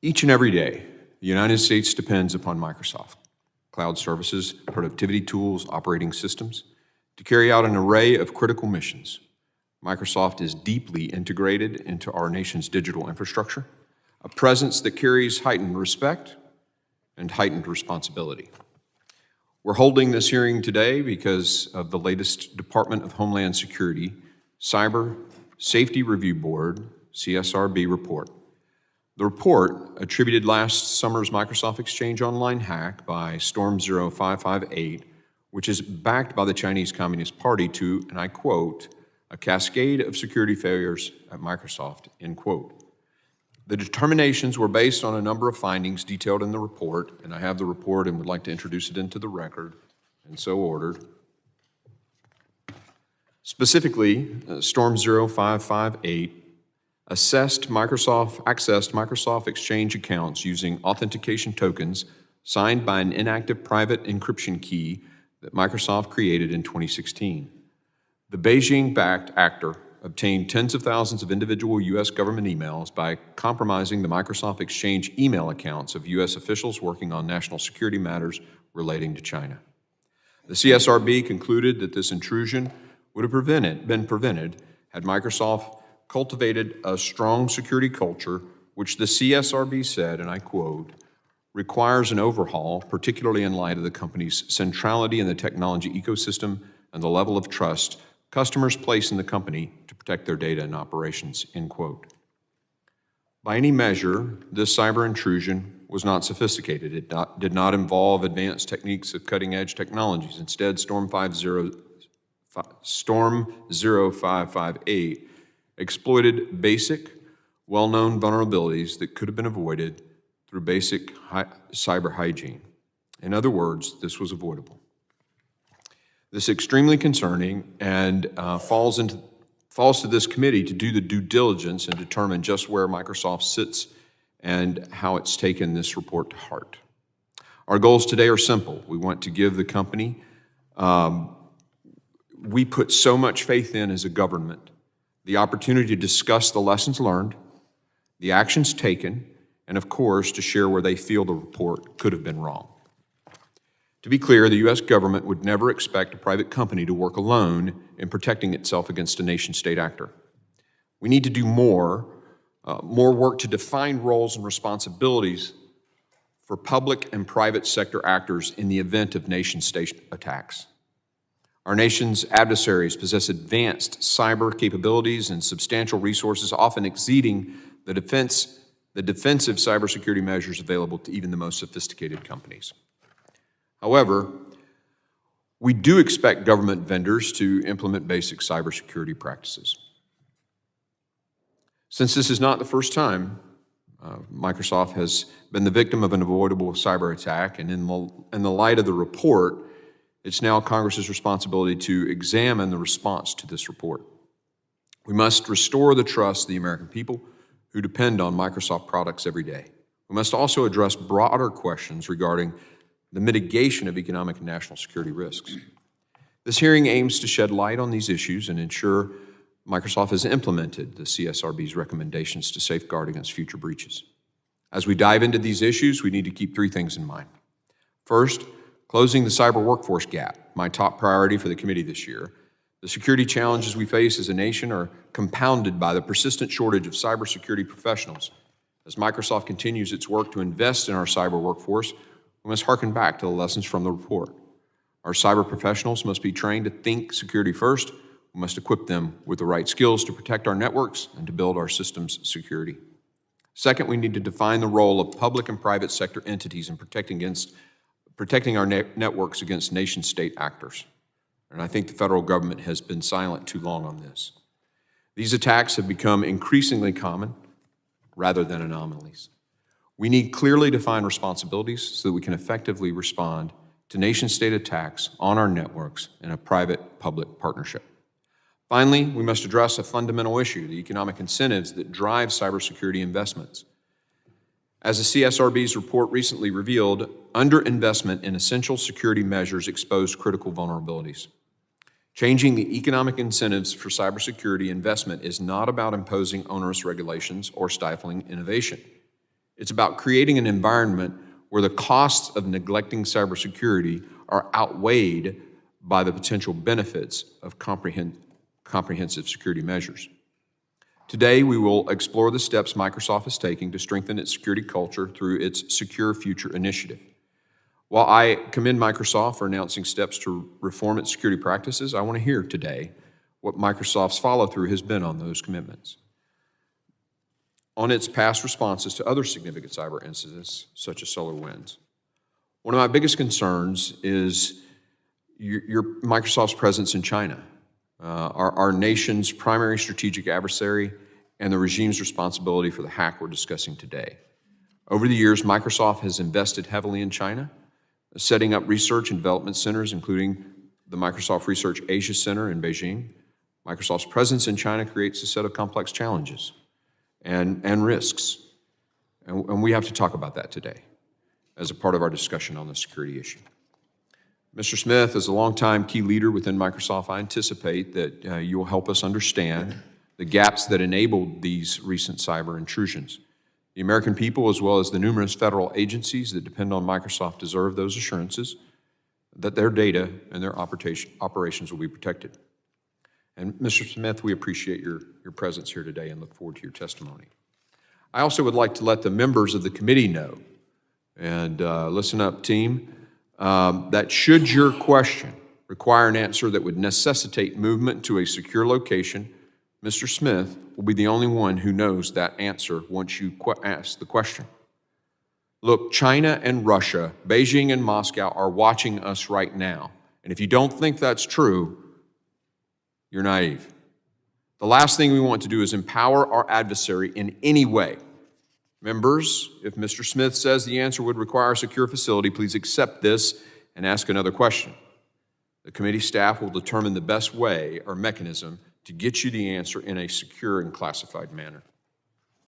Each and every day, the United States depends upon Microsoft, cloud services, productivity tools, operating systems, to carry out an array of critical missions. Microsoft is deeply integrated into our nation's digital infrastructure, a presence that carries heightened respect and heightened responsibility. We're holding this hearing today because of the latest Department of Homeland Security Cyber Safety Review Board, CSRB report. The report, attributed last summer's Microsoft Exchange Online hack by Storm 0558, which is backed by the Chinese Communist Party to, and I quote, a cascade of security failures at Microsoft, end quote. The determinations were based on a number of findings detailed in the report, and I have the report and would like to introduce it into the record, and so ordered. Specifically, Storm 0558 accessed Microsoft Exchange accounts using authentication tokens signed by an inactive private encryption key that Microsoft created in 2016. The Beijing-backed actor obtained tens of thousands of individual U.S. government emails by compromising the Microsoft Exchange email accounts of U.S. officials working on national security matters relating to China. The CSRB concluded that this intrusion would have been prevented had Microsoft cultivated a strong security culture, which the CSRB said, and I quote, requires an overhaul, particularly in light of the company's centrality in the technology ecosystem and the level of trust customers place in the company to protect their data and operations, end quote. By any measure, this cyber intrusion was not sophisticated. It did not involve advanced techniques of cutting-edge technologies. Instead, Storm 0558 exploited basic, well-known vulnerabilities that could have been avoided through basic cyber hygiene. In other words, this was avoidable. This is extremely concerning and falls to this committee to do the due diligence and determine just where Microsoft sits and how it's taken this report to heart. Our goals today are simple. We want to give the company we put so much faith in as a government the opportunity to discuss the lessons learned, the actions taken, and of course, to share where they feel the report could have been wrong. To be clear, the U.S. government would never expect a private company to work alone in protecting itself against a nation-state actor. We need to do more work to define roles and responsibilities for public and private sector actors in the event of nation-state attacks. Our nation's adversaries possess advanced cyber capabilities and substantial resources, often exceeding the defensive cybersecurity measures available to even the most sophisticated companies. However, we do expect government vendors to implement basic cybersecurity practices. Since this is not the first time Microsoft has been the victim of an avoidable cyber attack, and in the light of the report, it's now Congress's responsibility to examine the response to this report. We must restore the trust of the American people who depend on Microsoft products every day. We must also address broader questions regarding the mitigation of economic and national security risks. This hearing aims to shed light on these issues and ensure Microsoft has implemented the CSRB's recommendations to safeguard against future breaches. As we dive into these issues, we need to keep three things in mind. First, closing the cyber workforce gap, my top priority for the committee this year. The security challenges we face as a nation are compounded by the persistent shortage of cybersecurity professionals. As Microsoft continues its work to invest in our cyber workforce, we must hearken back to the lessons from the report. Our cyber professionals must be trained to think security first. We must equip them with the right skills to protect our networks and to build our systems' security. Second, we need to define the role of public and private sector entities in protecting our networks against nation-state actors. And I think the federal government has been silent too long on this. These attacks have become increasingly common rather than anomalies. We need clearly defined responsibilities so that we can effectively respond to nation-state attacks on our networks in a private-public partnership. Finally, we must address a fundamental issue, the economic incentives that drive cybersecurity investments. As the CSRB's report recently revealed, underinvestment in essential security measures exposed critical vulnerabilities. Changing the economic incentives for cybersecurity investment is not about imposing onerous regulations or stifling innovation. It's about creating an environment where the costs of neglecting cybersecurity are outweighed by the potential benefits of comprehensive security measures. Today, we will explore the steps Microsoft is taking to strengthen its security culture through its Secure Future initiative. While I commend Microsoft for announcing steps to reform its security practices, I want to hear today what Microsoft's follow-through has been on those commitments, on its past responses to other significant cyber incidents, such as SolarWinds. One of my biggest concerns is Microsoft's presence in China, our nation's primary strategic adversary, and the regime's responsibility for the hack we're discussing today. Over the years, Microsoft has invested heavily in China, setting up research and development centers, including the Microsoft Research Asia Center in Beijing. Microsoft's presence in China creates a set of complex challenges and risks, and we have to talk about that today as a part of our discussion on the security issue. Mr. Smith, as a longtime key leader within Microsoft, I anticipate that you will help us understand the gaps that enabled these recent cyber intrusions. The American people, as well as the numerous federal agencies that depend on Microsoft, deserve those assurances that their data and their operations will be protected. And Mr. Smith, we appreciate your presence here today and look forward to your testimony. I also would like to let the members of the committee know, and listen up, team, that should your question require an answer that would necessitate movement to a secure location, Mr. Smith will be the only one who knows that answer once you ask the question. Look, China and Russia, Beijing and Moscow are watching us right now. And if you don't think that's true, you're naive. The last thing we want to do is empower our adversary in any way. Members, if Mr. Smith says the answer would require a secure facility, please accept this and ask another question. The committee staff will determine the best way or mechanism to get you the answer in a secure and classified manner.